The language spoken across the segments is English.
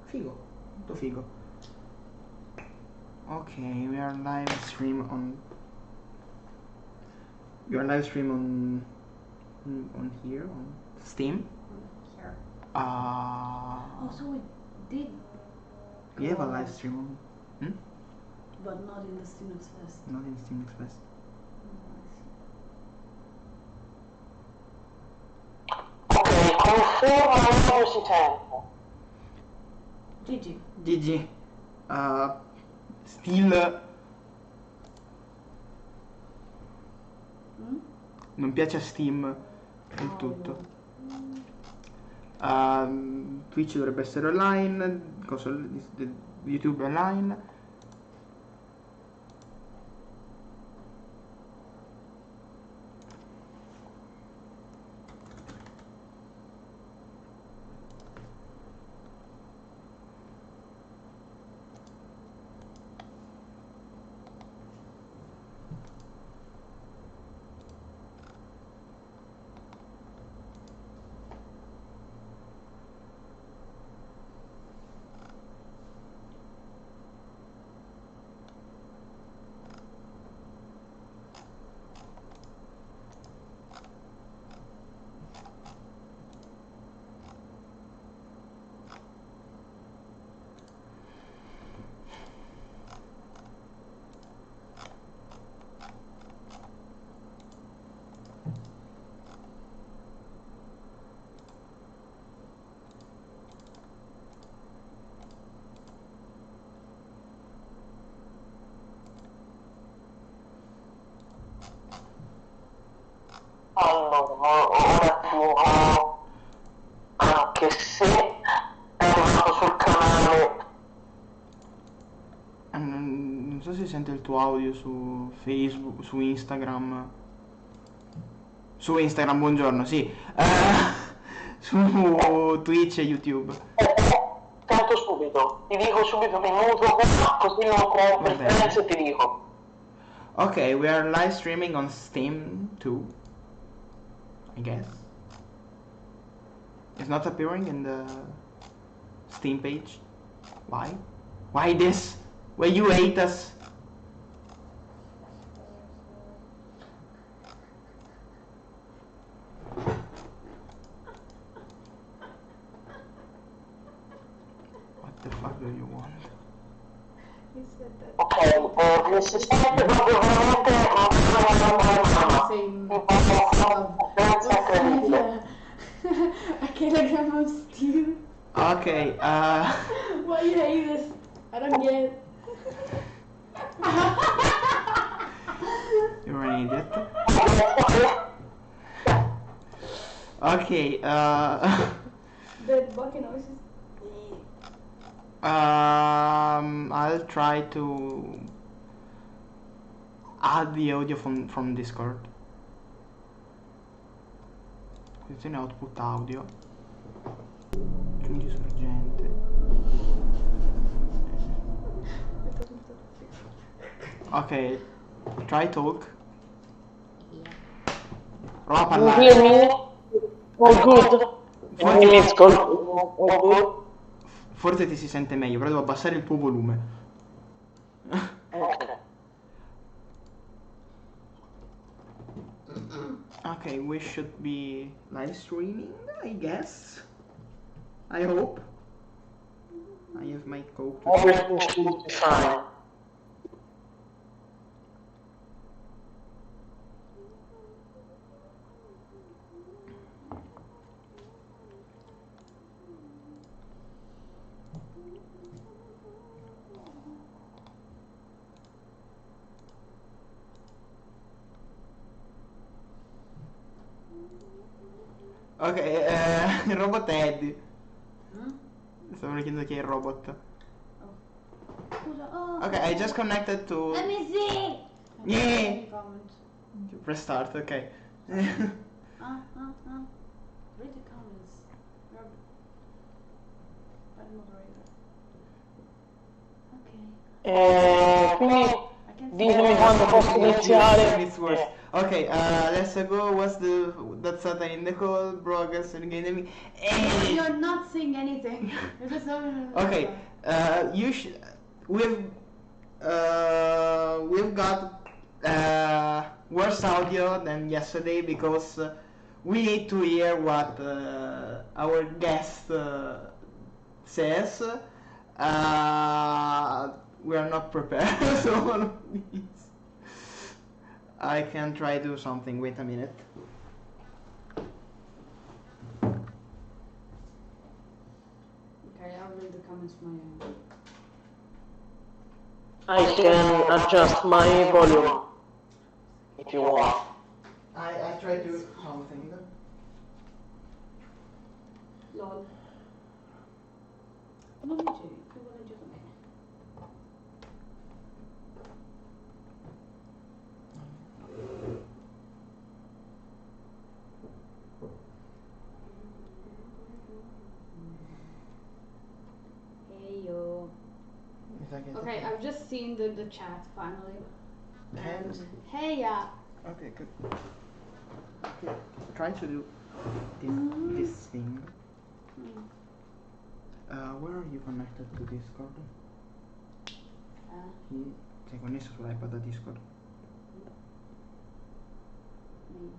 Figo, molto figo. Ok, we are live stream on on here on Steam. Here. Oh, so we did. We have a live stream on. But not in the Steam Next Fest. Not in Steam Next Fest. Ok, confermo l'università. GG. GG. Still. Non piace a Steam il tutto. Twitch dovrebbe essere online. YouTube è online. Allora, ora provo, anche se è arrivato sul canale. Non so se sente il tuo audio su Facebook, su Instagram. Su Instagram, buongiorno, sì. Su Twitch e YouTube. Tanto subito, ti dico subito minuto, così non ho preferenze e ti dico. Ok, we are live streaming on Steam too, I guess. It's not appearing in the Steam page. Why? Why this? Why you hate us? What the fuck do you want? He said that. Ok, se sente proprio veramente a kilogram of steel. Okay, Why you hate this? I don't get it. You're an idiot. Okay, The bucket noises. I'll try to add the audio from Discord. Posizione output audio. Aggiungi sorgente. Ok, try talk. Prova a parlare. All good. All good. Forse ti si sente meglio, però devo abbassare il tuo volume. Ok, we should be live streaming, I guess. I hope. I have my coke. Everything should be fine. Ok, il robot è Eddie. Stavo chiedendo chi è il robot. Ok, I just connected to... Let me see! Yeah! Press start, ok. Read the comments. Bad moderator. Ok. Quindi ditemi quando posso iniziare. Okay, let's go. What's that Satan in the call? Broadcast and gaming. You're not saying anything. You're just Okay, we've got worse audio than yesterday because we need to hear what our guest says. We are not prepared, so I can try do something. Wait a minute. Okay, I'll read the comments from my end. I can adjust my volume if you want. I try to do something. LOL. Non mi c'è, che vuole già bene. Hey yo. Okay, I've just seen the chat finally. And Hey ya. okay, good. Okay, try to do this thing. Where are you connected to Discord? Sei connesso sull'iPad a Discord? Maybe.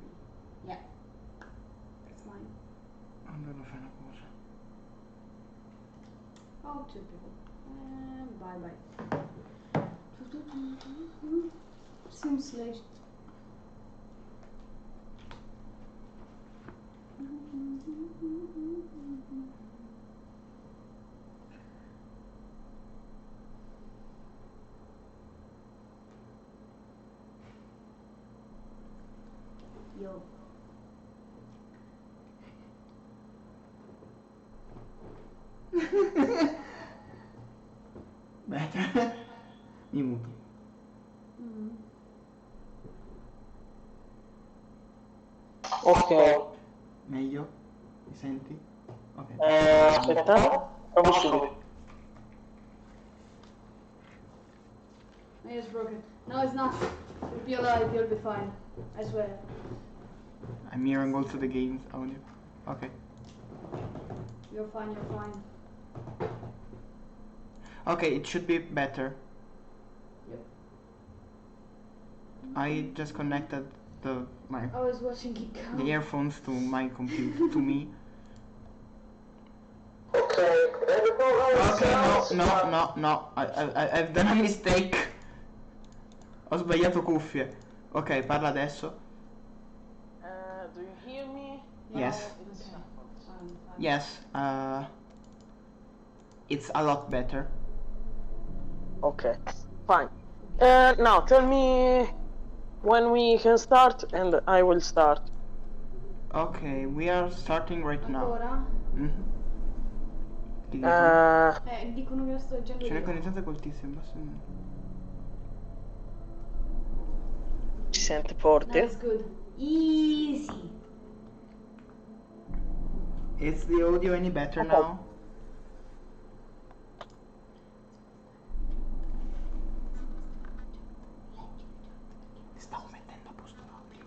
Yeah. It's mine. Allora fai una cosa. Oh, two people. Bye bye. Seems late. Yo. Better. Mi muto. Ok, Meglio? Mi senti? Ok. aspetta, provo subito. It's broken. No, it's not. You'll be alive. You'll be fine. I swear. I'm hearing also the games audio. Okay. You're fine. You're fine. Okay, it should be better. Yep. I just connected the I was watching it go. the earphones to my computer to me. Ok, Okay, no. I've done a mistake. Ho sbagliato cuffie. Ok, parla adesso. Do you hear me? Yes. Fine. Yes. It's a lot better. Okay, fine. Now tell me when we can start and I will start. Okay, we are starting right now. Ancora? Mhm. Ti dicono? Dicono che lo sto leggendo Ce n'è io. connessione coltissima. Si sente No, forte? it's good. Easy. Is the audio any better Okay. now? Stavo mettendo a posto l'audio.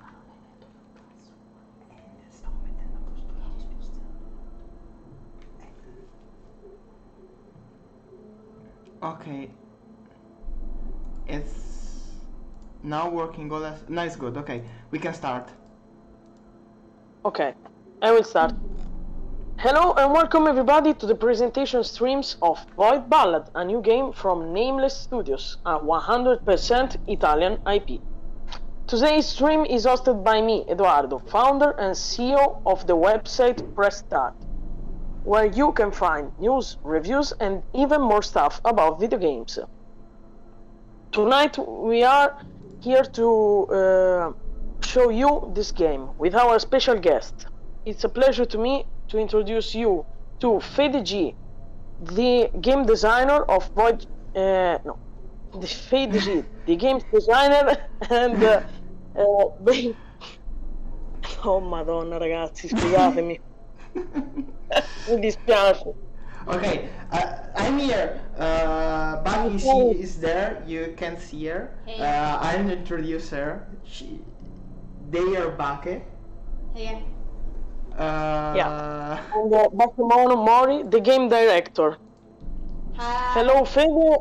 Stavo mettendo a posto l'audio. Okay. It's now working all as... No, it's good. Okay, we can start. Okay, I will start. Hello and welcome everybody to the presentation streams of Void Ballad, a new game from Nameless Studios, a 100% Italian IP. Today's stream is hosted by me, Edoardo, founder and CEO of the website Press Start, where you can find news, reviews and even more stuff about video games. Tonight we are here to show you this game with our special guest. It's a pleasure to me to introduce you to Fede G, the game designer of Void... Fede G, the game designer and... Oh madonna ragazzi, scusatemi. Mi dispiace. Okay, I'm here. Bunny is there. You can see her. Hey. I'll introduce her. They are Bake. Hey. Yeah. And Bakemono Mori, the game director. Hi. Hello, Fede,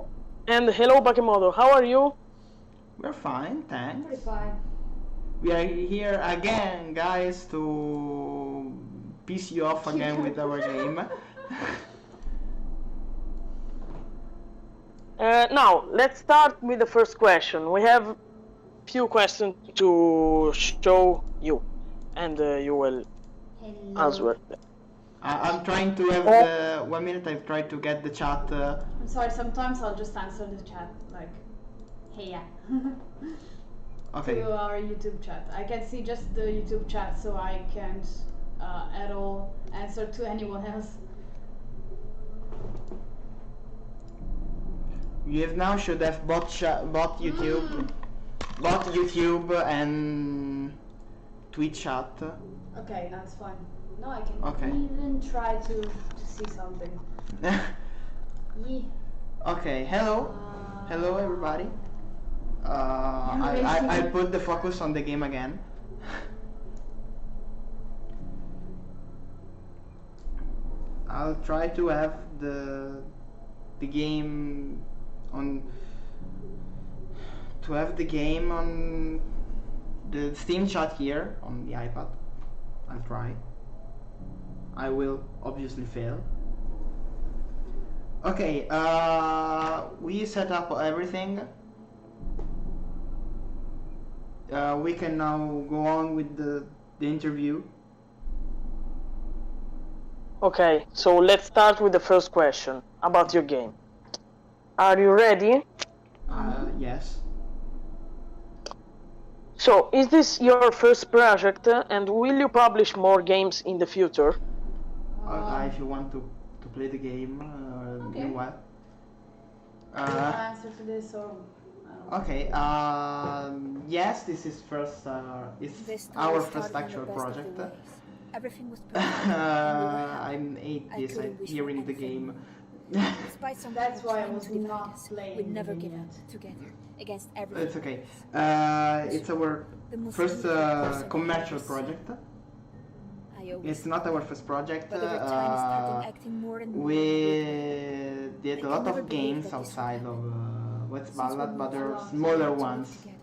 and hello, Bakemono. How are you? We're fine, thanks. Pretty fine. We are here again, guys, to piss you off again with our game. Now, let's start with the first question. We have few questions to show you, and you will answer them. I'm trying to have the 1 minute. I've tried to get the chat. I'm sorry, sometimes I'll just answer the chat, like, hey, yeah. Okay. To our YouTube chat. I can see just the YouTube chat, so I can't at all answer to anyone else. You now should have bought YouTube, and Twitch chat. Okay, that's fine. No, I can Okay. even try to see something. Yeah. Okay. Hello. Hello, everybody. I put the focus on the game again. I'll try to have the game on the Steam chat here on the iPad. I'll try. I will obviously fail. Okay, we set up everything. We can now go on with the interview. Okay, so let's start with the first question about your game. Are you ready? Yes. So, is this your first project, and will you publish more games in the future? If you want to play the game, Okay. do what? Answer to this or Okay. Yes, this is first. It's our first actual project. Everything was perfect. I'm 8 this. I'm hearing the game. Despite some That's why I trying was to divide not us, playing we'd never the give game up yet. together against everything. It's okay. It's our The most first beautiful person I've commercial ever seen. project. I always It's not our first project. but over time I started acting more and more We weird. did I a lot never of believed games that this would outside of happen. what's Since Ballad, we but there are moved smaller to live ones, together,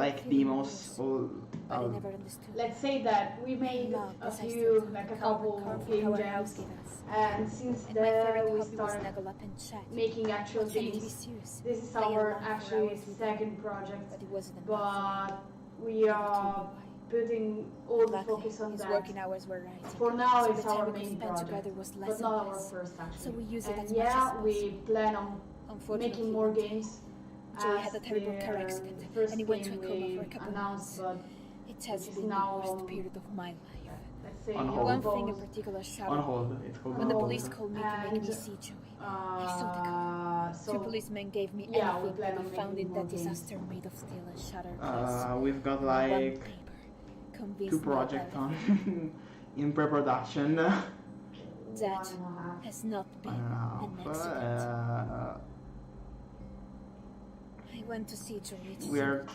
like demos. but I never understood. Let's say that we made Love, a as I few, started like a to couple carve game our house jams, gave us. and since And my favorite then we hobby was started snuggle up and chat. making actual Not something to be games. serious. This is Play our along for actually hours with second them, project, but it wasn't enough. but we are putting all the Luckily, focus on his that. working hours were rising. For now, so it's the time our we could main spend project, together was less but and not our less. first actually. So we use it And as much yeah, as we possible. plan on Unfortunately, making more games. Joey as had a terrible the car accident, first and he went to a game coma we for a couple of announced, months. but It has which is been the now, worst period of my life. let's say On on hold. One thing in pause. particular On shouted hold. It's called when on the hold. police called me to make me And, see Joey. I saw the car. So Two policemen gave me yeah, we everything plan that on we found making in more that games. disaster made of steel and shattered glass. We've got And one like paper convinced 2 me projects that on in pre-production. that has not been an accident. I went to see Joey We're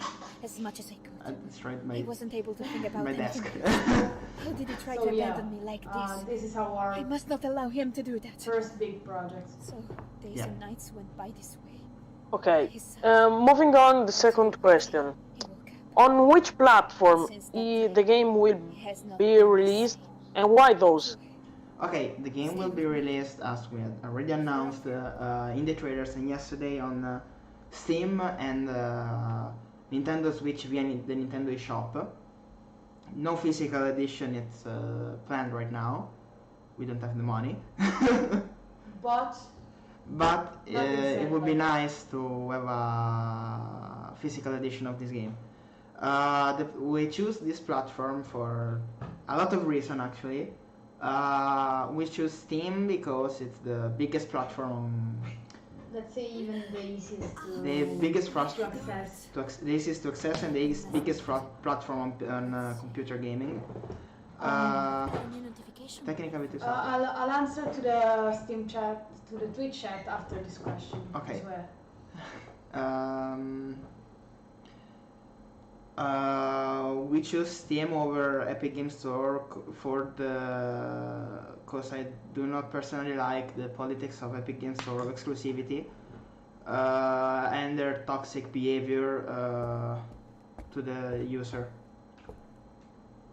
as much as I could. I destroyed I my wasn't able to think about desk. anything else. How did he try So to yeah, abandon me like this? this is our I must not allow him to do that. first big project. So days Yeah. and nights went by this way. Okay, His side, moving on, the second question. he woke up. On which platform Since that day, the game will he has not be been the released, same. and why those? Okay, the game will be released as we had already announced in the trailers and yesterday on Steam and Nintendo Switch via the Nintendo eShop. No physical edition, it's planned right now. We don't have the money. But But Nothing it would be said, like- nice to have a physical edition of this game. We choose this platform for a lot of reasons actually. We choose Steam because it's the biggest platform, let's say even the easiest to the biggest to platform, access. the easiest to access and the biggest platform on computer gaming. A new notification. Technically, I'll answer to the Steam chat, to the Twitch chat after this question Okay. as well. We choose Steam over Epic Games Store for the cause I do not personally like the politics of Epic Games Store of exclusivity and their toxic behavior to the user.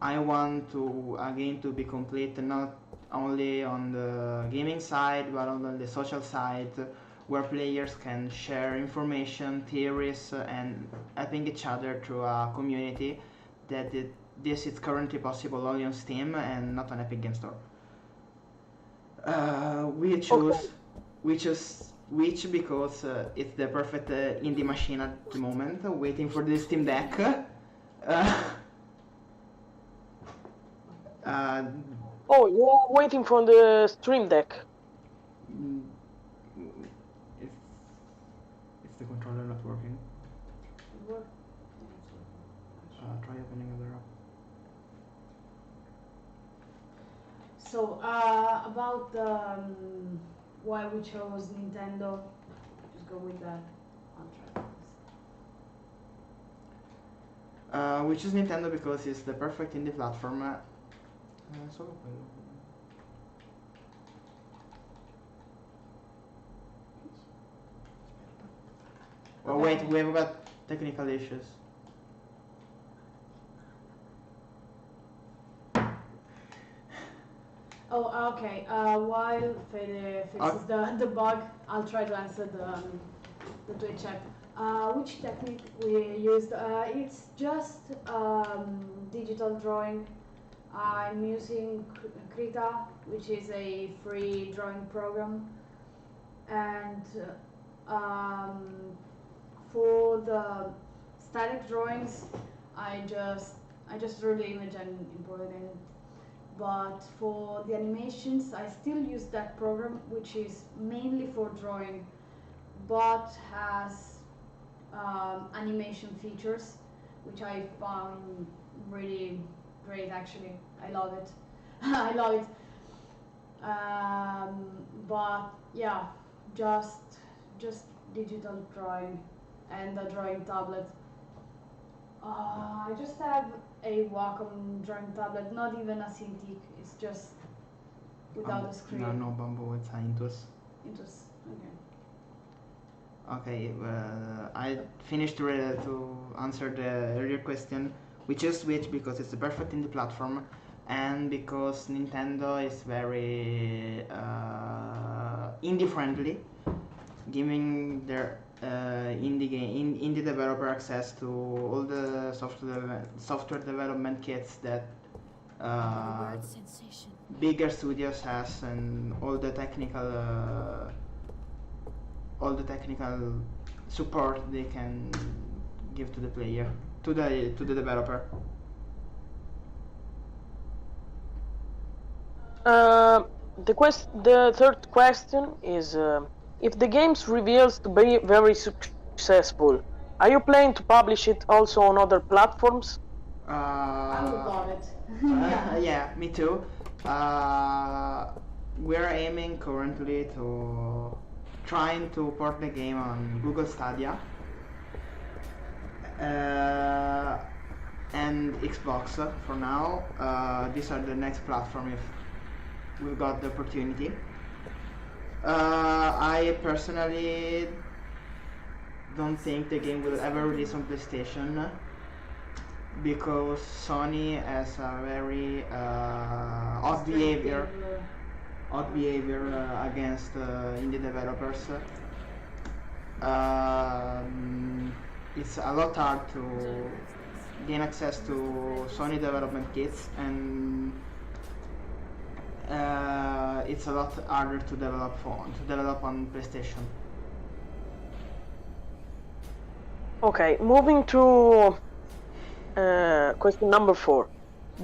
I want a game to be complete not only on the gaming side but on the social side, where players can share information, theories, and helping each other through a community. This is currently possible only on Steam and not on Epic Games Store. We choose Switch because it's the perfect indie machine at the moment, waiting for the Steam Deck. Oh, you're waiting for the Stream Deck. Is the controller not working? Try opening other app. So about why we chose Nintendo, just go with that. I'll try this. We choose Nintendo because it's the perfect indie platform. Solo quello. Oh wait, we have got technical issues. Oh, okay. While Fede fixes the bug, I'll try to answer the Twitch chat. Which technique we used? It's just digital drawing. I'm using Krita, which is a free drawing program, and for the static drawings, I just drew the image and imported it. But for the animations, I still use that program, which is mainly for drawing, but has animation features, which I found really great. Actually, I love it. I love it. But yeah, just digital drawing and the drawing tablet. I just have a Wacom drawing tablet, not even a Cintiq. It's just without a screen. No, Bamboo, it's Intus. Intus, okay. Okay, I finished to answer the earlier question. We chose Switch because it's the perfect indie platform, and because Nintendo is very indie friendly, giving their indie developer access to all the software development kits that Word sensation. bigger studios has, and all the technical support they can give to the player, to the developer. The third question is, if the game's reveals to be very successful, are you planning to publish it also on other platforms? I would love it. Yeah, me too. We're aiming currently to trying to port the game on Google Stadia and Xbox for now. These are the next platform if we got the opportunity. I personally don't think the game will ever release on PlayStation because Sony has a very odd behavior against indie developers. It's a lot hard to gain access to Sony development kits, and it's a lot harder to develop on PlayStation. Okay, moving to question number 4.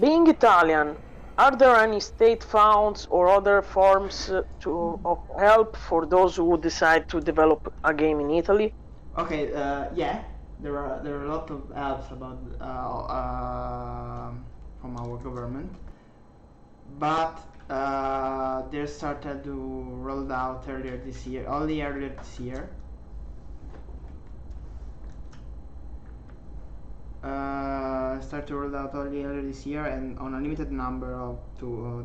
Being Italian, are there any state funds or other forms of help for those who decide to develop a game in Italy? Okay, yeah, there are a lot of helps about from our government, but they started to roll out only earlier this year. started to roll out earlier this year and on a limited number of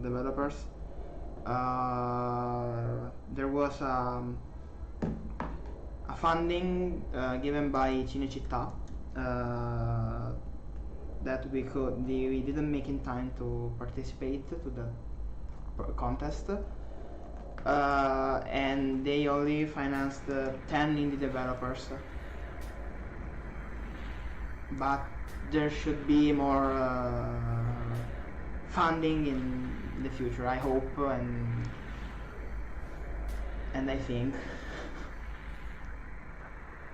developers. There was a funding given by Cinecittà that we didn't make in time to participate to the contest, and they only financed 10 indie developers. But there should be more funding in the future, I hope, and I think.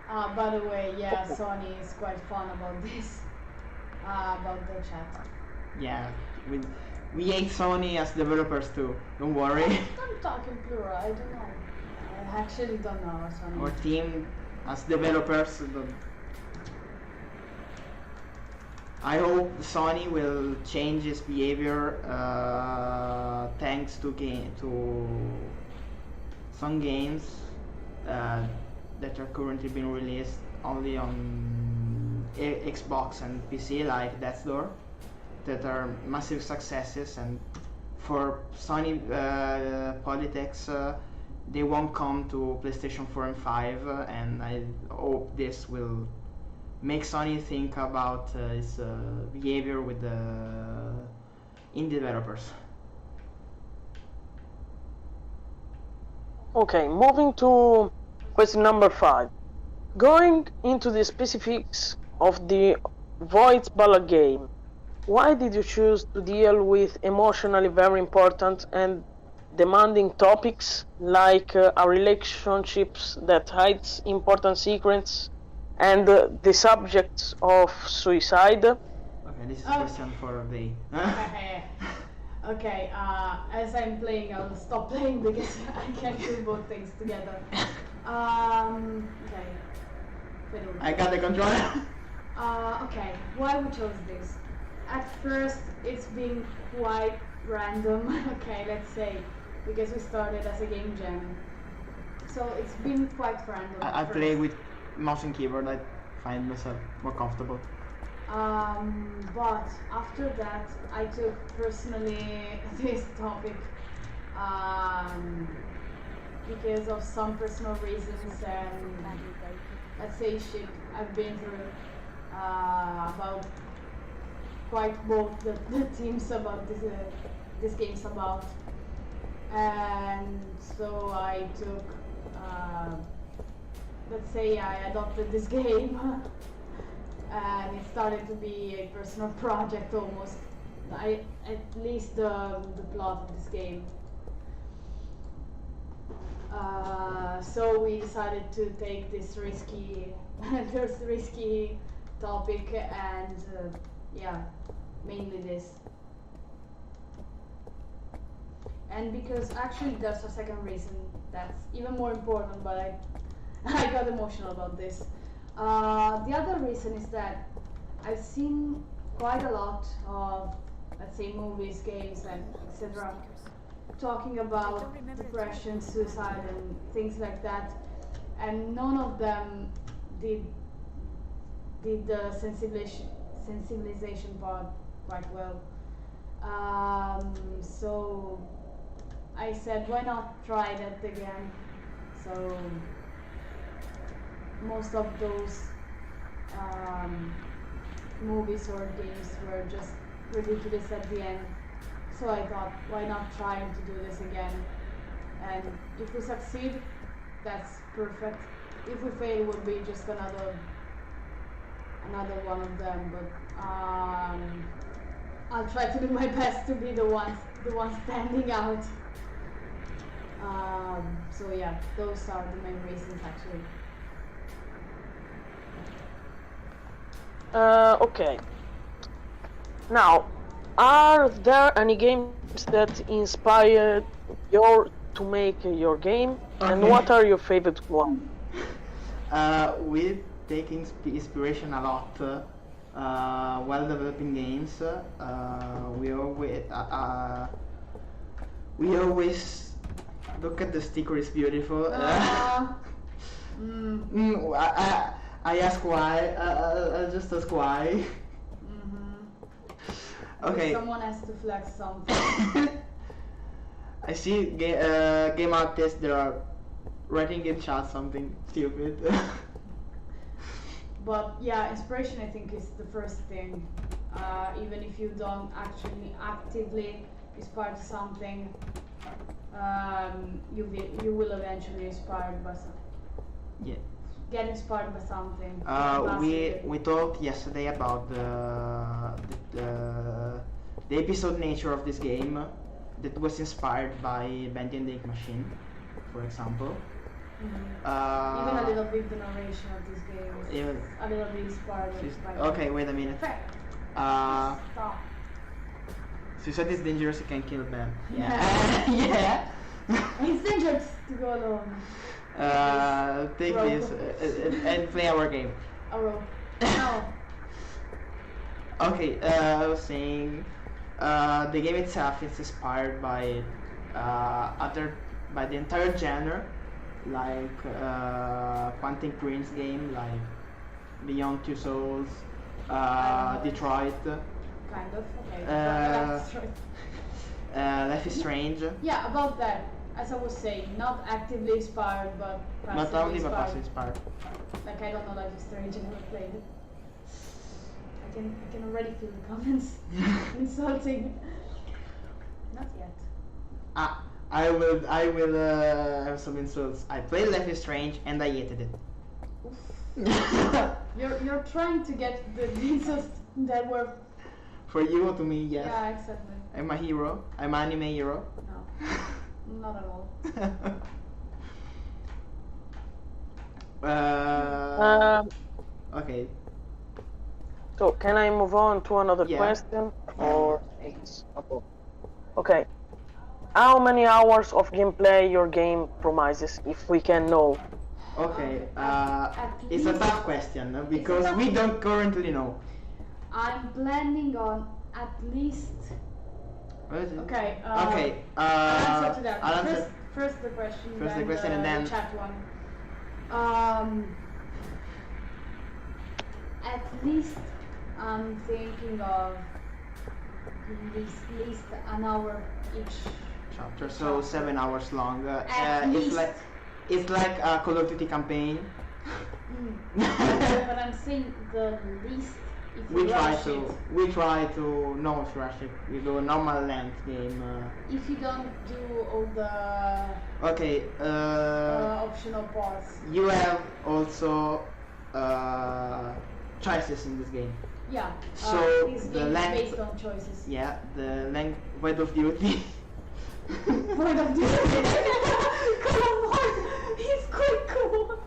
By the way, yeah, Sony is quite fun about this, about the chat. Yeah, we hate Sony as developers too, don't worry. I'm talking plural, I don't know. I actually don't know Sony. Our team as developers, I hope Sony will change its behavior thanks to some games that are currently being released only on Xbox and PC, like Death's Door, that are massive successes, and for Sony politics they won't come to PlayStation 4 and 5, and I hope this will make Sony think about its behavior with the indie developers. Okay, moving to question number 5. Going into the specifics of the Void Ballad game, why did you choose to deal with emotionally very important and demanding topics like a relationships that hides important secrets and the subjects of suicide? Okay, this is a question for the... Okay, as I'm playing, I'll stop playing because I can't do both things together. Okay. I got the controller. Okay, why we chose this? At first, it's been quite random, okay, let's say, because we started as a game jam. So it's been quite random. I play with mouse and keyboard. I find myself more comfortable. But after that, I took personally this topic because of some personal reasons and let's say shit I've been through about quite both the themes about this game's about, and so I took let's say I adopted this game and it started to be a personal project almost. At least the plot of this game. So we decided to take this risky topic and yeah, mainly this. And because actually there's a second reason that's even more important, but I got emotional about this. The other reason is that I've seen quite a lot of, let's say, movies, games, and etc. talking about depression, suicide, and things like that, and none of them did the sensibilization part quite well. So I said, why not try that again? So most of those movies or games were just ridiculous at the end. So I thought, why not trying to do this again? And if we succeed, that's perfect. If we fail, it would be just another one of them. But I'll try to do my best to be the one standing out. So yeah, those are the main reasons actually. Okay. Now, are there any games that inspired you to make your game? Okay. And what are your favorite ones? We take inspiration a lot while developing games. We always look at the sticker. It's beautiful. I ask why. I'll just ask why. Okay. Someone has to flex something. I see game artists that are writing in chat something stupid. But yeah, inspiration I think is the first thing. Even if you don't actually actively inspire something, you will eventually inspired by Yeah. get inspired by something. We talked yesterday about the episode nature of this game that was inspired by Bendy and the Ink Machine, for example. Even a little bit the narration of this game is Even- a little bit inspired by Okay, wait a minute. Stop. Suicide is dangerous, you can kill Ben. Yeah. Yeah. It's dangerous to go alone. Take Roll. this and play our game. A rope. No. Okay, I was saying the game itself is inspired by by the entire genre, like Quantum Prince game, like Beyond Two Souls, Detroit, Kind of. Okay. Uh, That's right. Life is Strange. Yeah, about that. As I was saying, not actively inspired, but Not passively only but inspired. also inspired. Like I don't know Life is Strange, I never played it. I can already feel the comments insulting. Not yet. I will have some insults. I played Life is Strange and I hated it. You're trying to get the insults that were. For you or to me, yes. Yeah, exactly. I'm a hero. I'm an anime hero. No, not at all. Okay. So can I move on to another Yeah. question, or it's okay? How many hours of gameplay your game promises, if we can know? Okay. At It's a least- tough question because we don't currently know. I'm planning on at least. What is it? Okay. Okay. I'll answer to that. I'll answer. First the question. First the then question and then- the chat one. At least I'm thinking of at least an hour each. Chapter, so 7 hours long. At It's least. like a Call of Duty campaign. But I'm saying the least. If you rush it. We try to not rush it. We do a normal length game. If you don't do all the Okay. optional parts. You have also choices in this game. Yeah. So this the game is length- based on choices. Yeah, the length Void of Duty. Point of duty. Come on, he's quite cool.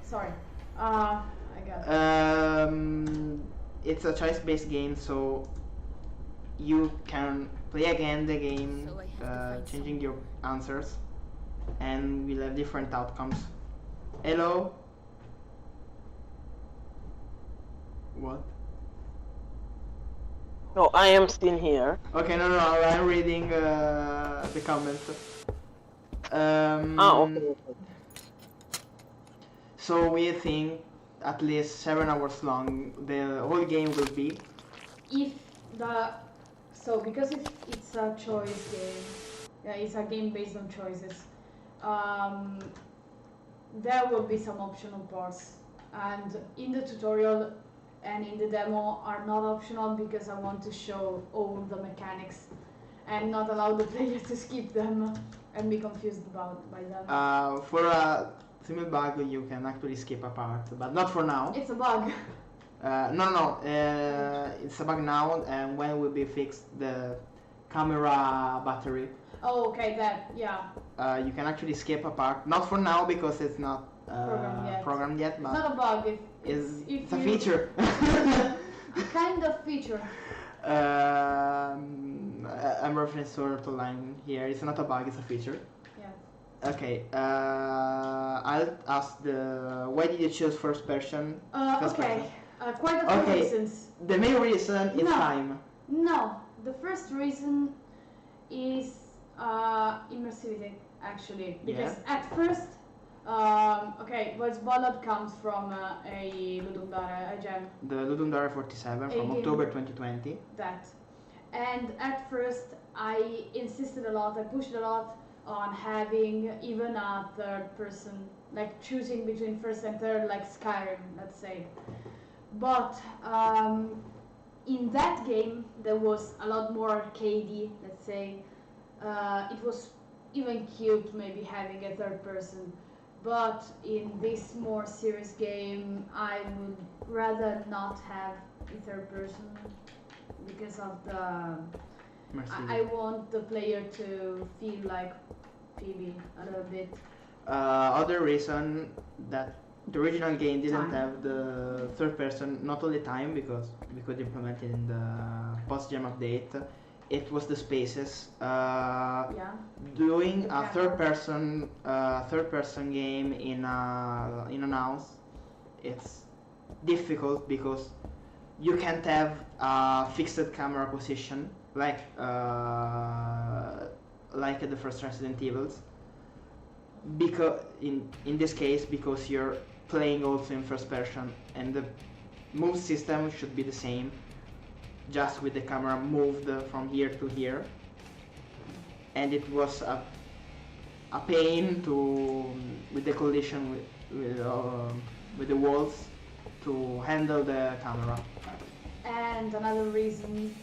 Sorry. I got it. It's a choice-based game, so you can play again the game, So I have to find changing your answers, and we'll have different outcomes. Hello? What? No, I am still here. Okay, no, I'm reading the comments. Okay. So we think at least 7 hours long the whole game will be. If the because it's a choice game, yeah, it's a game based on choices. There will be some optional parts, and in the tutorial and in the demo are not optional because I want to show all the mechanics and not allow the player to skip them and be confused by them. For a simple bug you can actually skip a part, but not for now. It's a bug. No, it's a bug now, and when will be fixed the camera battery, Oh, okay, that, yeah. you can actually skip a part. Not for now because it's not Programmed yet. programmed yet, It's but not a bug. it's a feature. Kind of feature. I'm referencing to line here. It's not a bug, it's a feature. Yeah. Okay, I'll ask why did you choose first person? First Okay. person. Quite a few Okay. reasons. The main reason is No. time. No, the first reason is immersivity, actually. Because at first Okay, but Ballad comes from a Ludum-Dare, a gem. The Ludum Dare 47 from Again. October 2020. That. And at first, I insisted a lot, I pushed a lot on having even a third person, like choosing between first and third, like Skyrim, let's say. But in that game, there was a lot more arcadey, let's say. It was even cute, maybe having a third person. But in this more serious game, I would rather not have a third person because of the. I want the player to feel like Phoebe a little bit. Other reason that the original game didn't have the third person, not all the time, because we could implement it in the post-gem update. It was the spaces. Doing a third person game in an house, it's difficult because you can't have a fixed camera position like at the first Resident Evils. Because in this case, because you're playing also in first person, and the move system should be the same, just with the camera moved from here to here, and it was a pain to with the collision with the walls to handle the camera. And another reason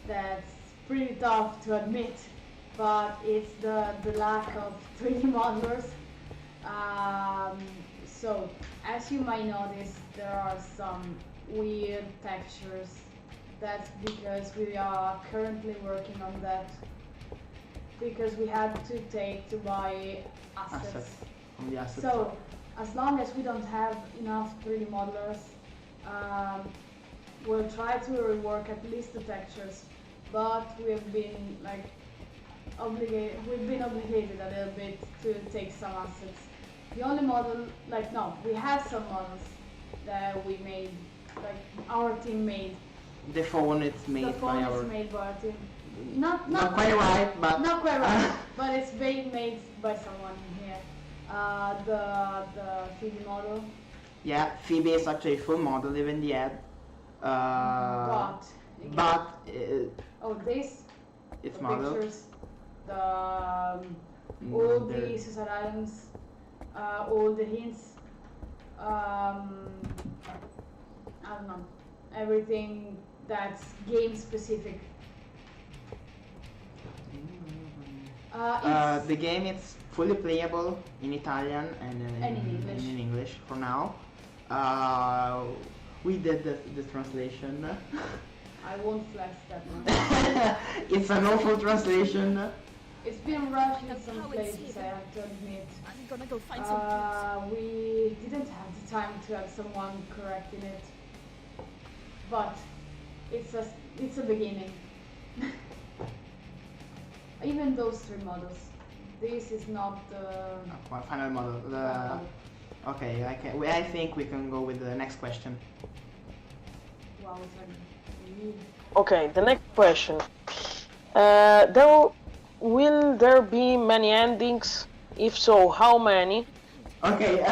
that's pretty tough to admit, but it's the lack of 3D modelers. So as you might notice, there are some weird textures. That's because we are currently working on that, because we had to buy assets. On the assets. So as long as we don't have enough 3D modelers, we'll try to rework at least the textures, but we've been obligated a little bit to take some assets. The only model, we have some models that we made, like our team made. The phone is made by our team. Not quite right, but not quite right, but it's being made by someone here. The Phoebe model. Yeah, Phoebe is actually full model, even the head. This. It's the model. Pictures, all the Suicide Islands, all the hints. I don't know, everything that's game specific. The game is fully playable in Italian and in English for now. We did the translation. I won't flex that one. It's an awful translation. It's been rushed in some places, I have to admit. I'm gonna go find some We didn't have the time to have someone correcting it. But it's a beginning. Even those 3 models. This is not the final model. Okay, I think we can go with the next question. Wow, Okay, the next question. Will there be many endings? If so, how many? Okay,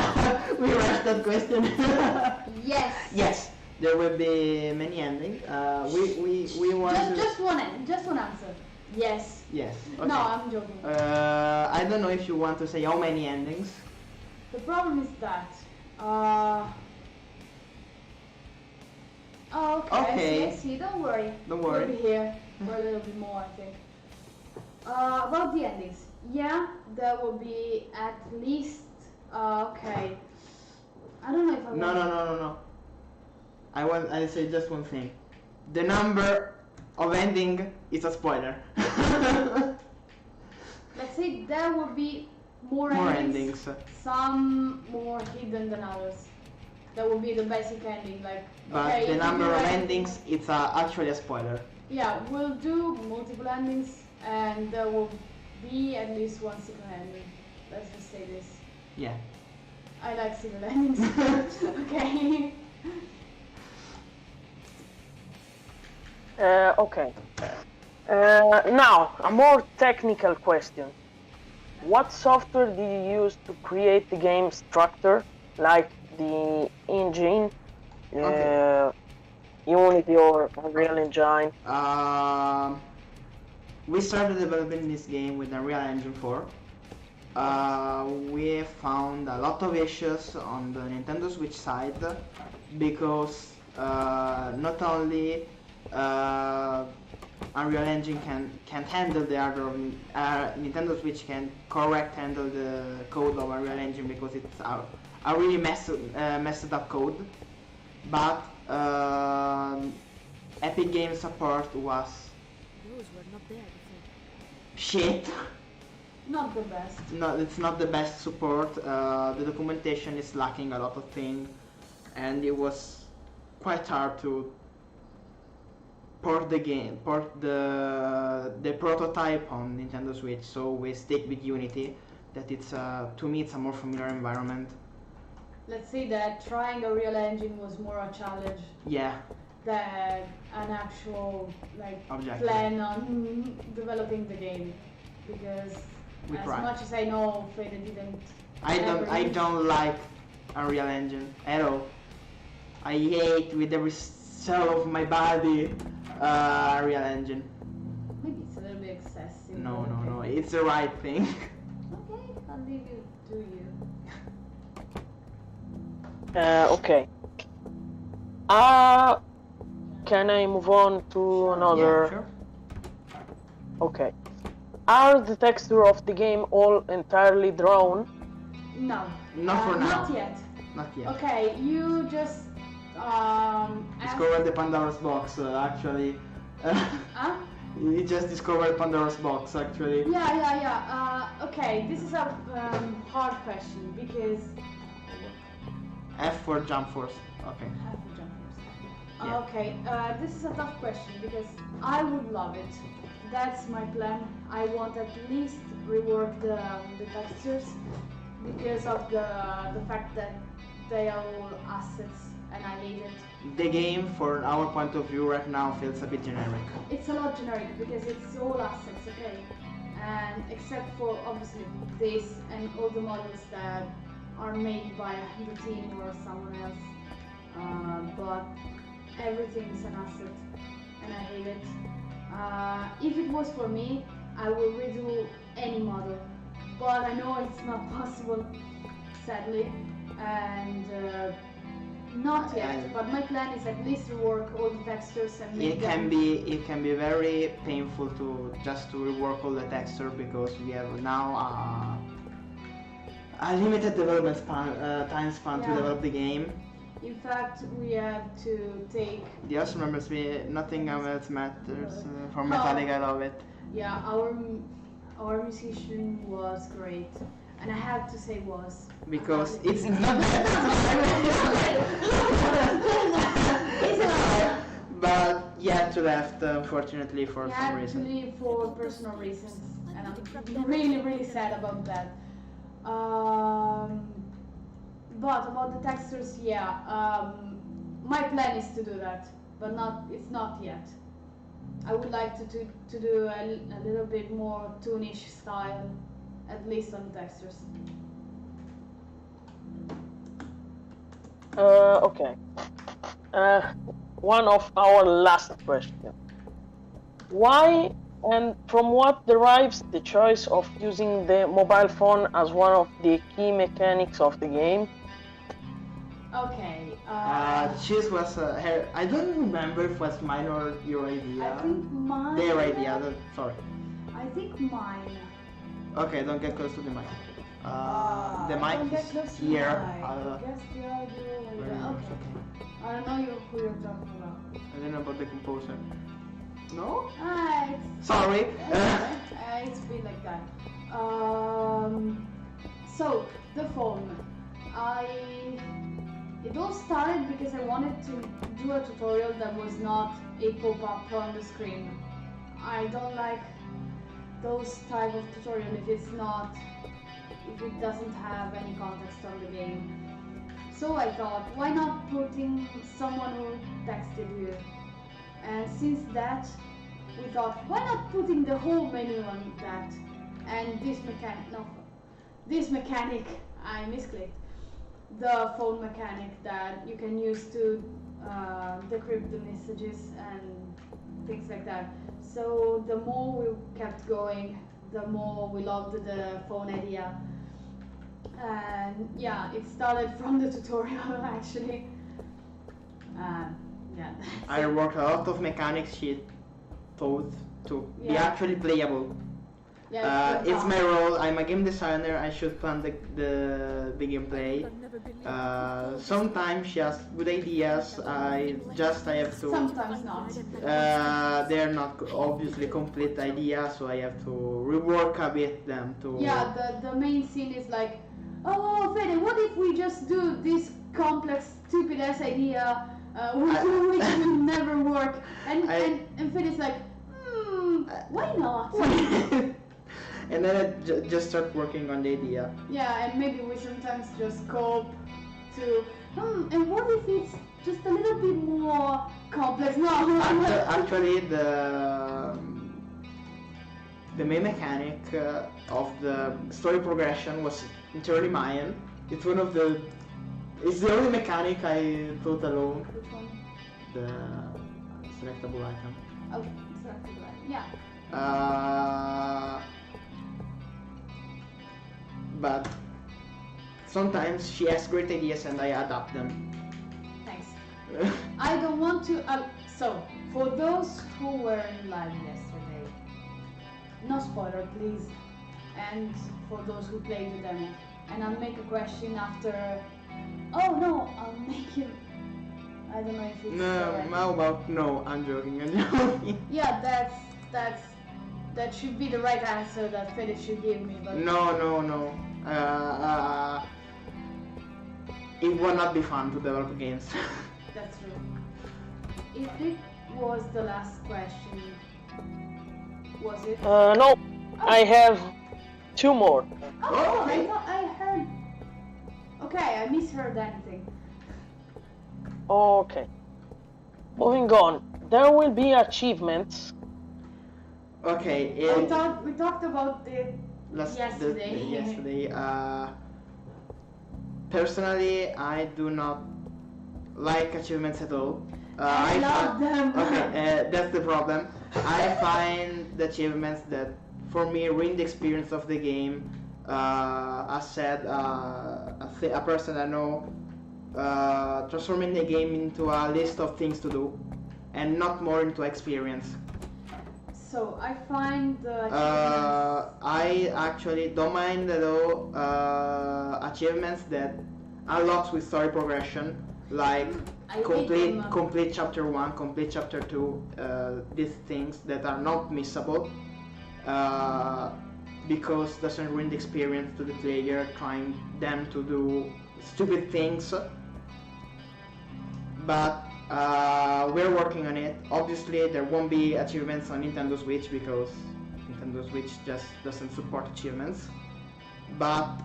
we rushed that question. Yes. Yes, there will be many endings. We want just one answer. Yes. Yes. Okay. No, I'm joking. I don't know if you want to say how many endings. The problem is that. Okay. I see. Don't worry. Don't worry. We'll be here for a little bit more, I think. About the endings. Yeah, there will be at least. Okay. I don't know if I want. No. I say just one thing. The number of ending is a spoiler. Let's say there will be more endings. Some more hidden than others. That will be the basic ending, But the number of endings, it's actually a spoiler. Yeah, we'll do multiple endings, and there will be at least one secret ending. Let's just say this. Yeah. I like secret endings. Okay. Okay. Now, a more technical question. what software did you use to create the game structure, like the engine, Okay. Unity or Unreal Engine? We started developing this game with Unreal Engine 4. We found a lot of issues on the Nintendo Switch side because not only Unreal Engine can't handle the hardware of Nintendo Switch can correct handle the code of Unreal Engine because it's a really messed up code, but Epic Game support was Those were not there before. shit. Not the best. No, it's not the best support. The documentation is lacking a lot of things, and it was quite hard to port the prototype on Nintendo Switch. So we stick with Unity. That it's to me it's a more familiar environment. Let's say that trying a real engine was more a challenge Yeah, than an actual Objective. plan on developing the game, because We as tried. much as I know, Fede didn't. I don't like Unreal Engine at all. I hate with every cell of my body Unreal Engine. Maybe it's a little bit excessive. No, but no, okay. no. It's the right thing. Okay, I'll leave you to you. Okay. Can I move on to another? Yeah, sure. Okay. Are the texture of the game all entirely drawn? No. Not for now. Not yet. Not yet. Okay, you just ask. Discovered the Pandora's box, actually. Huh? You just discovered Pandora's box, actually. Yeah. Okay, this is a hard question because F for jump force. Okay. I have to jump first. Yeah. Okay, this is a tough question because I would love it. That's my plan. I want at least rework the textures because of the fact that they are all assets and I hate it. The game, for our point of view right now, feels a bit generic. It's a lot generic because it's all assets, okay? And except for obviously this and all the models that are made by the team or someone else, but everything is an asset and I hate it. If it was for me, I would redo any model, but I know it's not possible, sadly, and not yet. But my plan is at least rework all the textures and make It can be very painful to just to rework all the texture because we have now a limited development time span to Yeah. develop the game. In fact, we have to take. The also remembers me, nothing else matters. For Metallica, I love it. Yeah, our musician was great, and I have to say was Because it's not It's not. but he had to left, unfortunately, for We some had to reason. leave for personal reasons, and I'm really sad about that. But about the textures, yeah, my plan is to do that, but it's not yet. I would like to do a little bit more toonish style, at least on the textures. Okay. One of our last questions. Why and from what derives the choice of using the mobile phone as one of the key mechanics of the game? Okay. Cheese was her. I don't remember if it was mine or your idea. I think mine. Their idea. Sorry. I think mine. Okay, don't get close to the mic. The Don't mic get is close to here. the mic. Guess the audio. Okay. I don't know who you're talking about. I don't know about the composer. No? It's Sorry. it's been like that. So the phone. It all started because I wanted to do a tutorial that was not a pop-up on the screen. I don't like those type of tutorial if it doesn't have any context on the game. So I thought, why not putting someone who texted you? And since that, we thought, why not putting the whole menu on that? and this mechanic, I misclicked. The phone mechanic that you can use to decrypt the messages and things like that. So the more we kept going, the more we loved the phone idea. And yeah, it started from the tutorial actually. Yeah. I worked a lot of mechanics she thought to be Yeah. actually playable. Yeah, It's my role. I'm a game designer. I should plan the gameplay. I've never been late. Sometimes she has good ideas. I have to. sometimes not. They're not obviously complete ideas, so I have to rework a bit them to. Yeah, the main scene is like, oh, Fede, what if we just do this complex, stupid ass idea, which will never work? And Fede's like, why not? And then I just start working on the idea. Yeah, and maybe we sometimes just cope to, and what if it's just a little bit more complex? No, Actually, the main mechanic of the story progression was entirely mine. It's it's the only mechanic I thought alone. Which one? The selectable item. Oh, exactly right. Yeah. But sometimes she has great ideas and I adapt them. Thanks. I don't want to. So, for those who were in live yesterday, no spoiler, please. And for those who played the demo, and I'll make a question after. Oh no, I'll make you. I don't know if it's. How about no? I'm joking. I'm joking. Yeah, that should be the right answer that Fede should give me. But No. It will not be fun to develop games. that's true. If it was the last question, was it? No, I have two more. Oh, Okay. I thought I heard. Okay, I misheard anything. Okay. Moving on. There will be achievements. Okay. We talked about it yesterday. Yesterday. Personally, I do not like achievements at all. I love them. Okay, that's the problem. I find the achievements that, for me, ruin the experience of the game. I said, a person I know transforming the game into a list of things to do, and not more into experience. So I find the achievements. I actually don't mind at all achievements that unlocks with story progression, like I hate them. complete chapter 1, complete chapter 2, these things that are not missable, because it doesn't ruin the experience to the player trying them to do stupid things. But we're working on it. Obviously, there won't be achievements on Nintendo Switch because Nintendo Switch just doesn't support achievements. But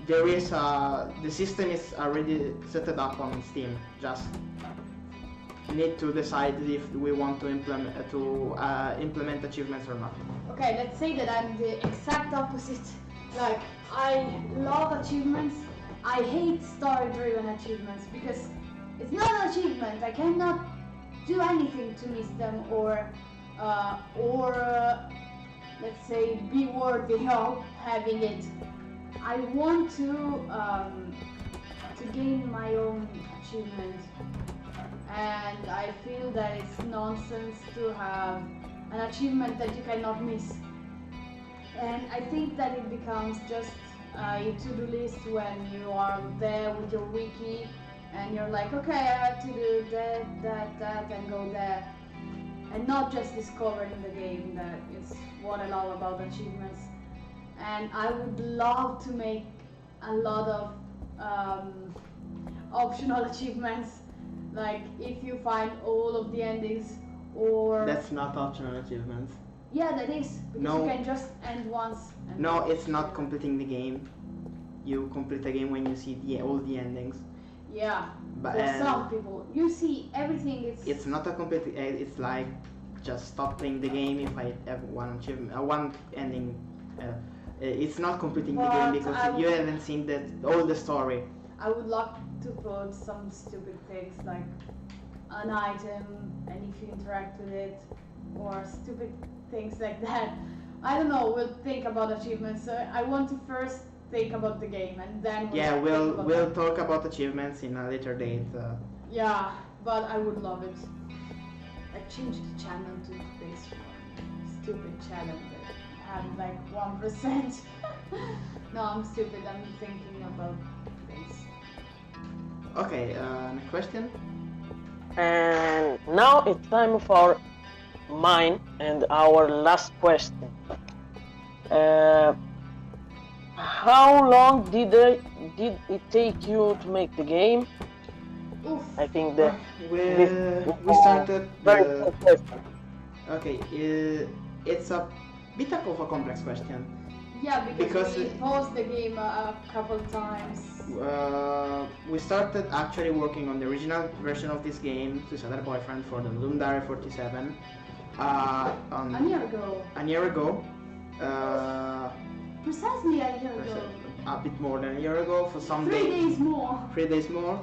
the system is already set up on Steam. Just need to decide if we want to implement achievements or not. Okay, let's say that I'm the exact opposite. Like, I love achievements. I hate story-driven achievements because it's not an achievement. I cannot do anything to miss them or let's say be worthy of having it. I want to gain my own achievement, and I feel that it's nonsense to have an achievement that you cannot miss. And I think that it becomes just a to-do list when you are there with your wiki and you're like, okay, I have to do that, and go there. And not just discovering the game. That is what I love about achievements. And I would love to make a lot of optional achievements. Like if you find all of the endings, or That's not optional achievements. yeah, that is because No. you can just end once. And No, it's not completing the game. You complete the game when you see all the endings. Yeah, But for some people, you see everything. it's not a complete. It's like just stop playing the game if I have one achievement, one ending. It's not completing the game But because you haven't seen all the story. I would love to put some stupid things like an item, and if you interact with it, or stupid things like that. I don't know. We'll think about achievements. I want to first think about the game, and then Yeah, think about we'll that. talk about achievements in a later date. Yeah, but I would love it. I changed the channel to this one stupid channel that had like 1%. No, I'm stupid. I'm thinking about things. Okay, next question. And now it's time for mine and our last question. How long did it take you to make the game? Oof. I think that We started very the... good question. Okay, it's a bit of a complex question. Yeah, because we Because- paused the game a couple times. We started actually working on the original version of this game, Suicidal Boyfriend, for the Doom Diary 47 on A year ago. a year ago. Precisely a year ago. A bit more than a year ago for some 3 days more. 3 days more.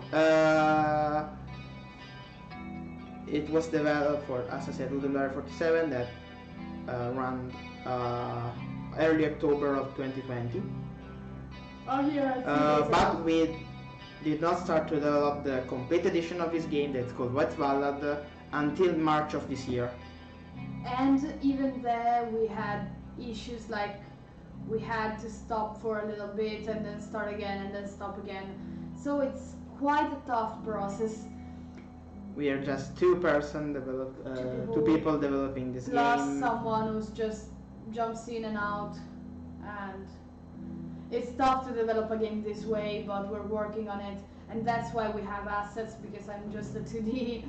It was developed for, as I said, Doom Diary 47 that ran early October of 2020. Oh yeah. 3 days But ago. we did not start to develop the complete edition of this game that's called What's Ballad until March of this year. And even there we had issues like we had to stop for a little bit and then start again and then stop again. So it's quite a tough process. We are just two people developing this Plus game. someone who's just jumps in and out, and it's tough to develop a game this way, but we're working on it, and that's why we have assets, because I'm just a 2D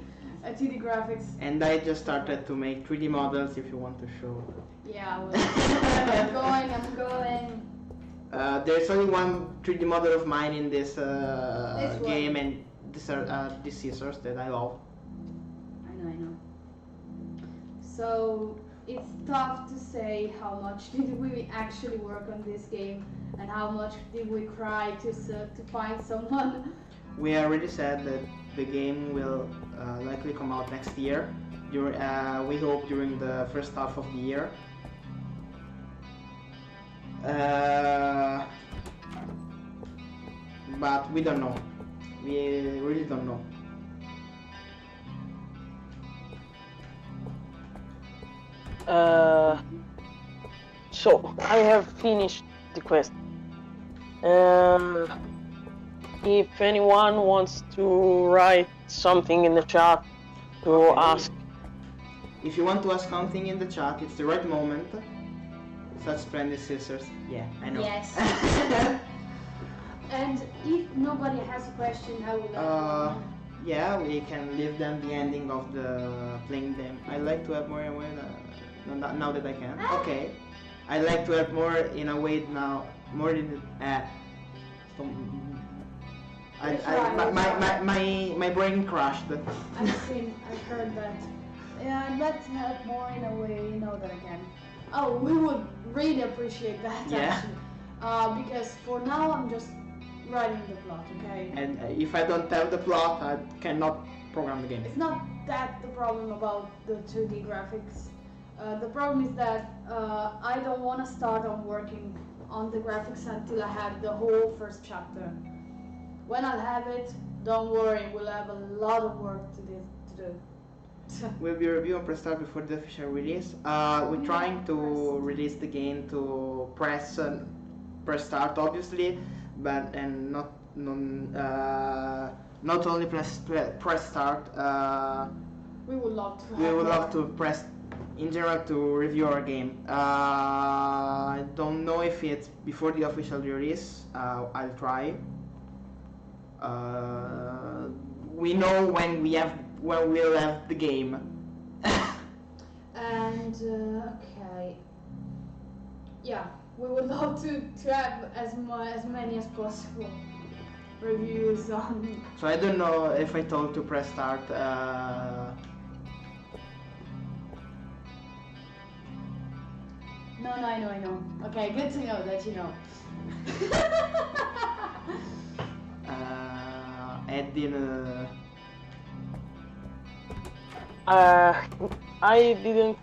graphics. And I just started to make 3D models if you want to show. Yeah, well, I'm going. There's only one 3D model of mine in this This one. game, and these scissors that I love. I know. So it's tough to say how much did we actually work on this game, and how much did we cry to find someone. We already said that the game will likely come out next year. We hope during the first half of the year. But we don't know. We really don't know. So I have finished the quest. If anyone wants to write something in the chat to Okay. ask, If you want to ask something in the chat, it's the right moment. Such splendid scissors. Yeah, I know. Yes. And if nobody has a question, I would like to. Yeah, we can leave them the ending of the playing them. I like to have more in a way now that I can. Okay. I like to have more in a way now, more than my brain crashed. I've heard that. Yeah, let's help more in a way, that I can. Oh, we would really appreciate that, Yeah. actually. Because for now I'm just writing the plot, okay? And if I don't have the plot, I cannot program the game. It's not that the problem about the 2D graphics. The problem is that I don't want to start on working on the graphics until I have the whole first chapter. When I'll have it, don't worry, we'll have a lot of work to do. We'll be reviewing press start before the official release. We're trying to release the game to press start, obviously, but not only press start. We would love to. We have would more. love to press in general to review our game. I don't know if it's before the official release. I'll try. We know when we'll have the game. And okay, yeah, we would love to have as many as possible reviews on. So I don't know if I told to press start. No, I know. Okay, good to know that you know. Eddie. I didn't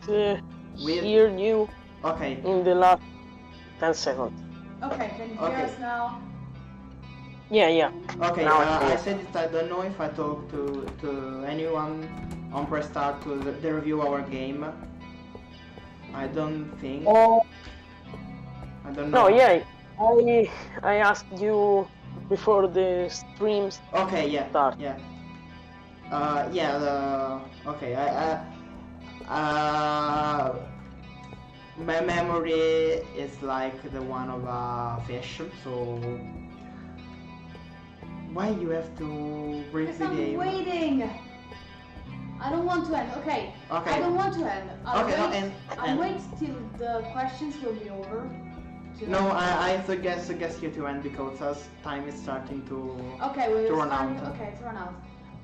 hear you Okay. in the last 10 seconds. Okay, can you hear Okay. us now? Yeah. Okay, Now I I said it, I don't know if I talked to anyone on press start to the review our game. I don't think. Oh. I don't know. No, yeah. I asked you before the streams. Okay, yeah. Start. Yeah. Okay, my memory is like the one of a fish, so why you have to break Because the I'm game? waiting. I don't want to end. Okay. Okay. I don't want to end. I'll wait till the questions will be over. No, I suggest you to end because as time is starting to run out. Okay, to run out.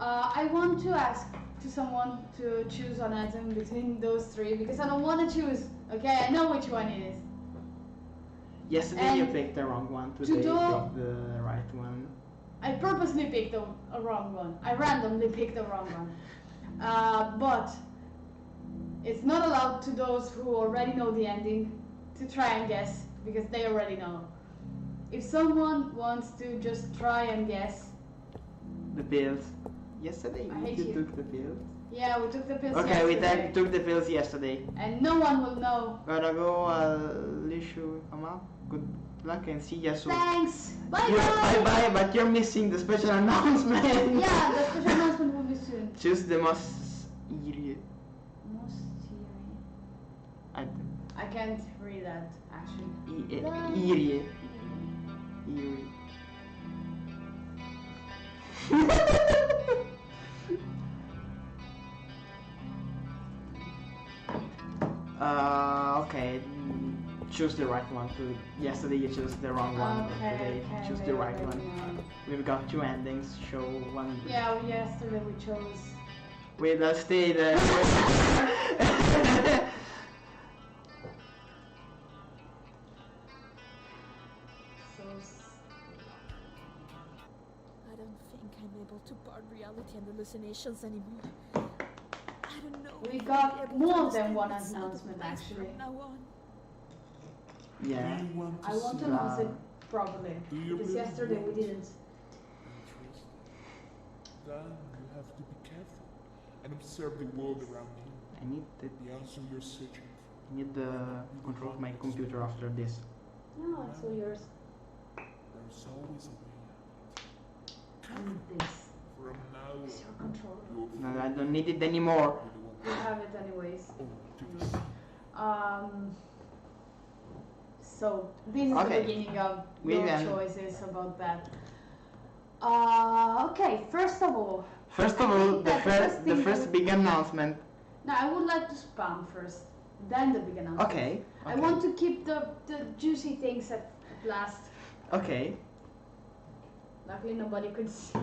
I want to ask to someone to choose an item between those three because I don't want to choose. Okay, I know which one it is. Yesterday you And picked the wrong one. Today you picked the right one. I purposely picked a wrong one. I randomly picked the wrong one. But it's not allowed to those who already know the ending to try and guess because they already know. If someone wants to just try and guess. The pills. Yesterday I hate you you. took the pills. Yeah, we took the pills Okay, yesterday. we took the pills yesterday. And no one will know. Gotta go, Lishu, come up. Good luck and see you soon. Thanks. Bye Bye, but you're missing the special announcement. Yeah, the special announcement will be soon. Choose the most eerie. I can't read that actually. Eerie. Okay. Choose the right one. Yesterday you chose the wrong one. Today choose the right one. We've got two endings. Show one. Yeah, yesterday we chose. Wait, let's stay there. I don't think I'm able to part reality and hallucinations anymore. I don't know. We if I'll got be able to more than understand one what's announcement next actually. from now on. Yeah. I want to announce it properly because yesterday we didn't. Then you have to be careful and observe the world around you. I need the answer you're searching for. I need the control of my computer after this. No, I saw yours. There's always a way I need this. From now It's your controller. No, I don't need it anymore. You have it anyways. So this is the beginning of your choices about that. Okay, first of all, the first big announcement. No, I would like to spam first, then the big announcement. Okay. I want to keep the juicy things at last. Okay. Luckily nobody could see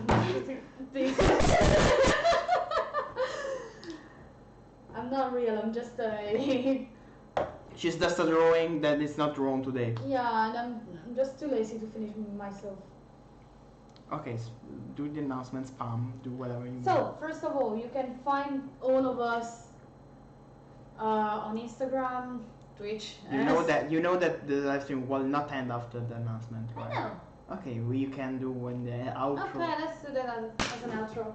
this. I'm not real, I'm just a... She's just a drawing that is not drawn today. Yeah, and I'm just too lazy to finish myself. Okay, so do the announcement, spam, do whatever you want. So, first of all, you can find all of us on Instagram, Twitch. You know that the live stream will not end after the announcement, right? I know. Okay, well, you can do when the outro. Okay, let's do that as an outro.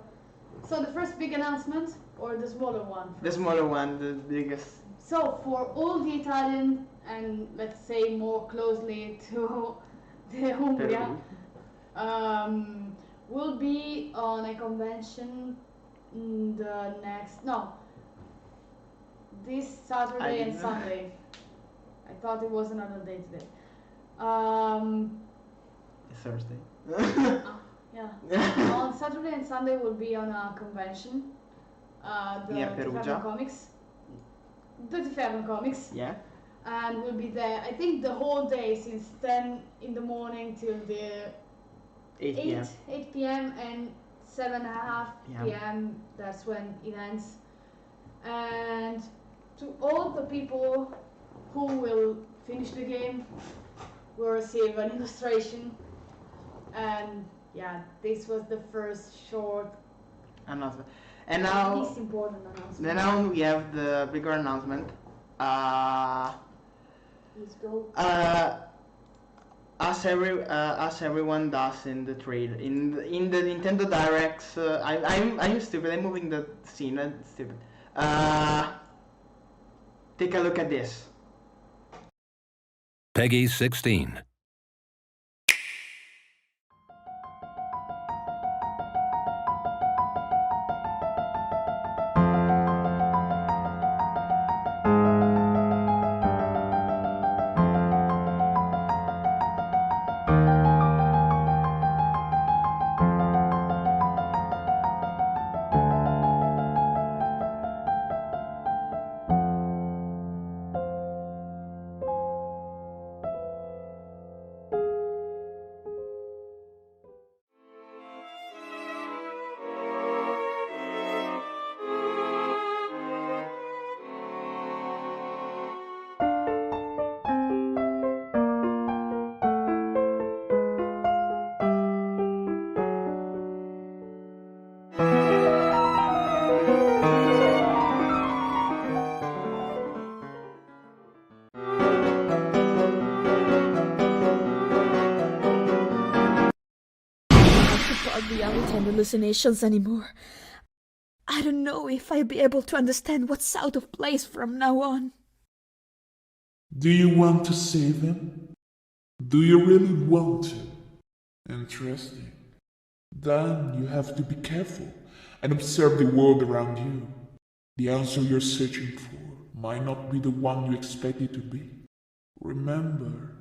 So the first big announcement, or the smaller one? The smaller one, the biggest. So for all the Italian and let's say more closely to the Umbria, we'll be on a convention this Saturday and Sunday. I thought it was another day today. Thursday. Yeah. On Saturday and Sunday we'll be on a convention. The Tiferno Comics. The Tiferno Comics. Yeah. And we'll be there, I think the whole day since 10 in the morning till the 8 p.m. and 7:30 p.m. That's when it ends. And to all the people who will finish the game will receive an illustration. And yeah, this was the first short, announcement. And now, least important announcement. now we have the bigger announcement. Let's go. As everyone does in the trade in the Nintendo Directs. I'm stupid. I'm moving the scene. I'm stupid. Take a look at this. Peggy 16. Reality and hallucinations anymore. I don't know if I'll be able to understand what's out of place from now on. Do you want to save him? Do you really want to? Interesting. Then you have to be careful and observe the world around you. The answer you're searching for might not be the one you expect it to be. Remember,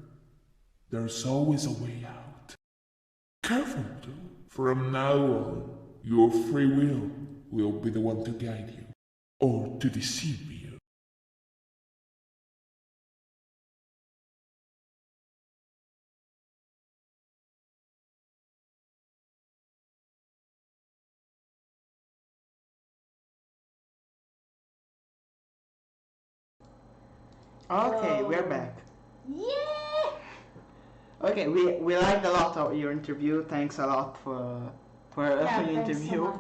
there's always a way out. Careful though. From now on, your free will be the one to guide you, or to deceive you. Okay, we're back. Yeah! Okay, we liked a lot of your interview. Thanks a lot for your Thanks interview.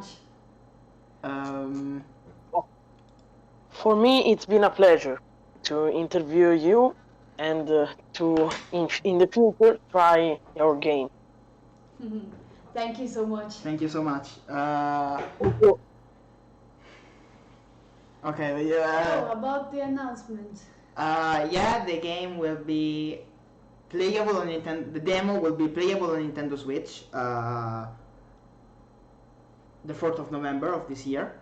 so much. For me, it's been a pleasure to interview you and to, in the future, try your game. Thank you so much. Thank you so much. Okay, So, about the announcement. yeah, the game will be playable on Nintendo. The demo will be playable on Nintendo Switch. The 4th of November of this year.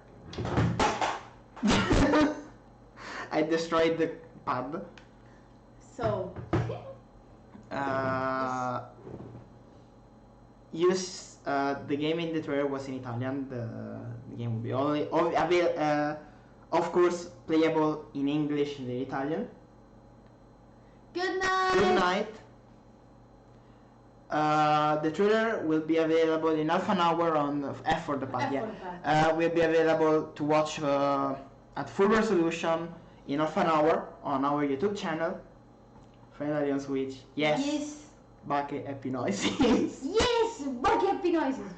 I destroyed the pad. So, The game in the trailer was in Italian. The game will be of course, playable in English and in Italian. good night! Good night. The trailer will be available in half an hour on F for the pad. F Yeah, for the pad. will be available to watch at full resolution in half an hour on our YouTube channel. Finally on Switch. Yes. Yes! Back happy noises. Yes! Back happy noises!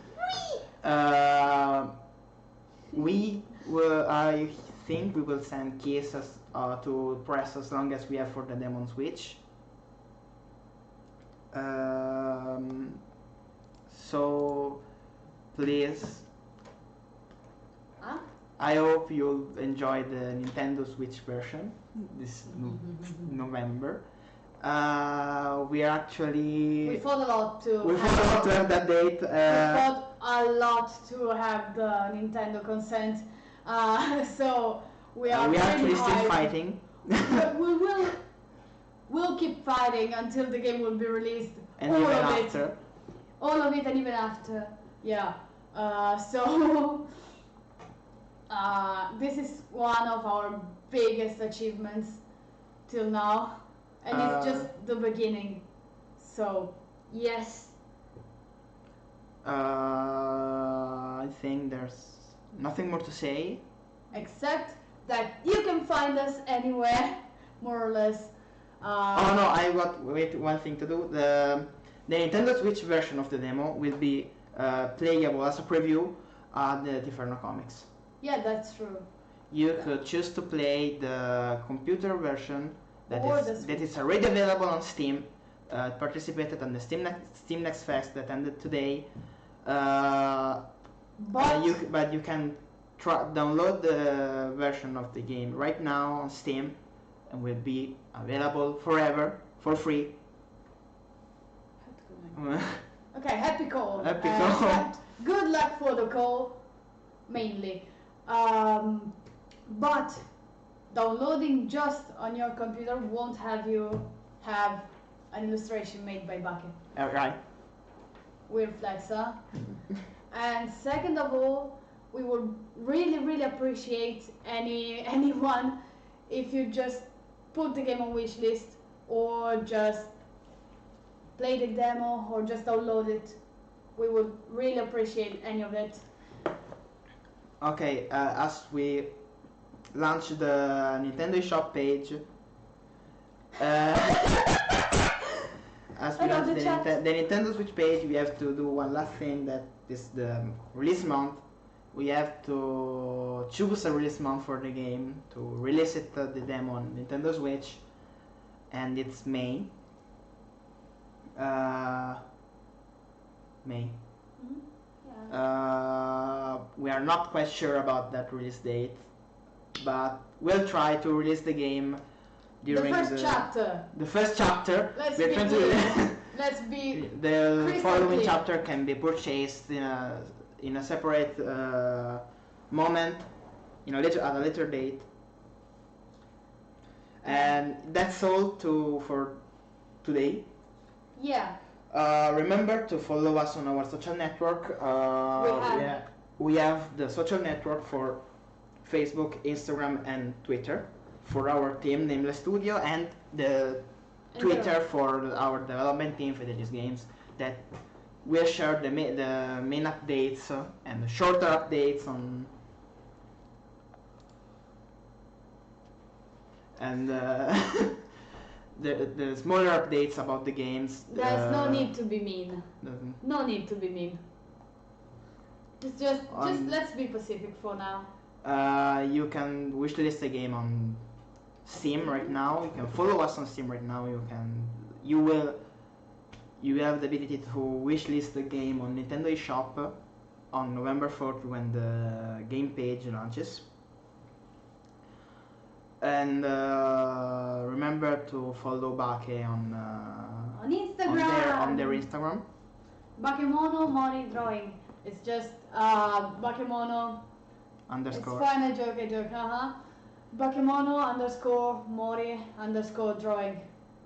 We will. I think we will send cases to press as long as we have for the demo on Switch. So please, Huh? I hope you'll enjoy the Nintendo Switch version this November. We are actually We fought a lot to we forgot to have that date. we fought a lot to have the Nintendo consent. So we are we are pretty actually still hyped. fighting. But we'll keep fighting until the game will be released. And all even of after. it. All of it and even after. Yeah. So this is one of our biggest achievements till now. And it's just the beginning. So yes. I think there's nothing more to say. Except that you can find us anywhere, more or less. Oh no, I got one thing to do. The Nintendo Switch version of the demo will be playable as a preview at the Inferno Comics. Yeah, that's true. You could choose to play the computer version that Or is already available on Steam. Participated on the Steam Next Fest that ended today. But you can download the version of the game right now on Steam, and will be available forever for free. Okay, happy call. Happy call. Good luck for the call, mainly. But downloading just on your computer won't have you have an illustration made by Bucky. Right. Weird flex, huh? And second of all, we would really appreciate anyone if you just put the game on wishlist, or just play the demo, or just download it. We would really appreciate any of it. Okay, as we launch the Nintendo Shop page, as we launch the Nintendo Switch page, we have to do one last thing, that is the release month. We have to choose a release month for the game to release it, the demo on Nintendo Switch, and it's May. May. Mm-hmm. Yeah. We are not quite sure about that release date, but we'll try to release the game during the chapter. The first chapter. Let's we're be trying clear. Let's be the following clear. chapter can be purchased in a separate moment, at a later date. And that's all for today. Yeah. Remember to follow us on our social network. We have the social network for Facebook, Instagram, and Twitter for our team, Nameless Studio, and the Twitter for our development team, Fidelis Games, that will share the main updates and the shorter updates on. And the smaller updates about the games. There's no need to be mean. No need to be mean. Just let's be Pacific for now. You can wishlist the game on Steam right now. You can follow us on Steam right now. You have the ability to wishlist the game on Nintendo eShop on November 4th when the game page launches. And remember to follow Bake on Instagram. On their Instagram. Bakemono Mori Drawing. It's just Bakemono _ It's fine, a joke. Bakemono _ Mori _ drawing.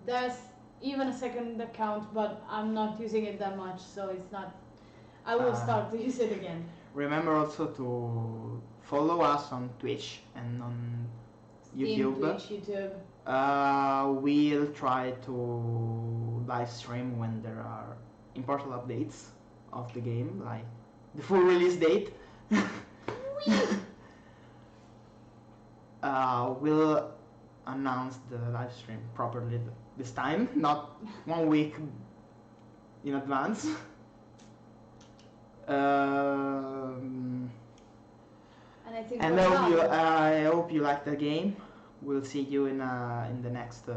There's even a second account, but I'm not using it that much, so it's not. I will start to use it again. Remember also to follow us on Twitch and on Steam, YouTube. Twitch, YouTube. We'll try to live stream when there are important updates of the game, like the full release date. We'll announce the live stream properly this time, not 1 week in advance. And I hope you like the game. We'll see you in the next.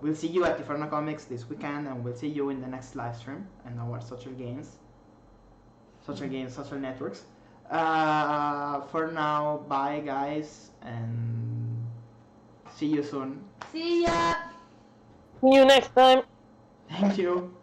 We'll see you at Inferno Comics this weekend, and we'll see you in the next live stream and our social networks. For now, bye guys, and see you soon. See ya. See you next time. Thank you.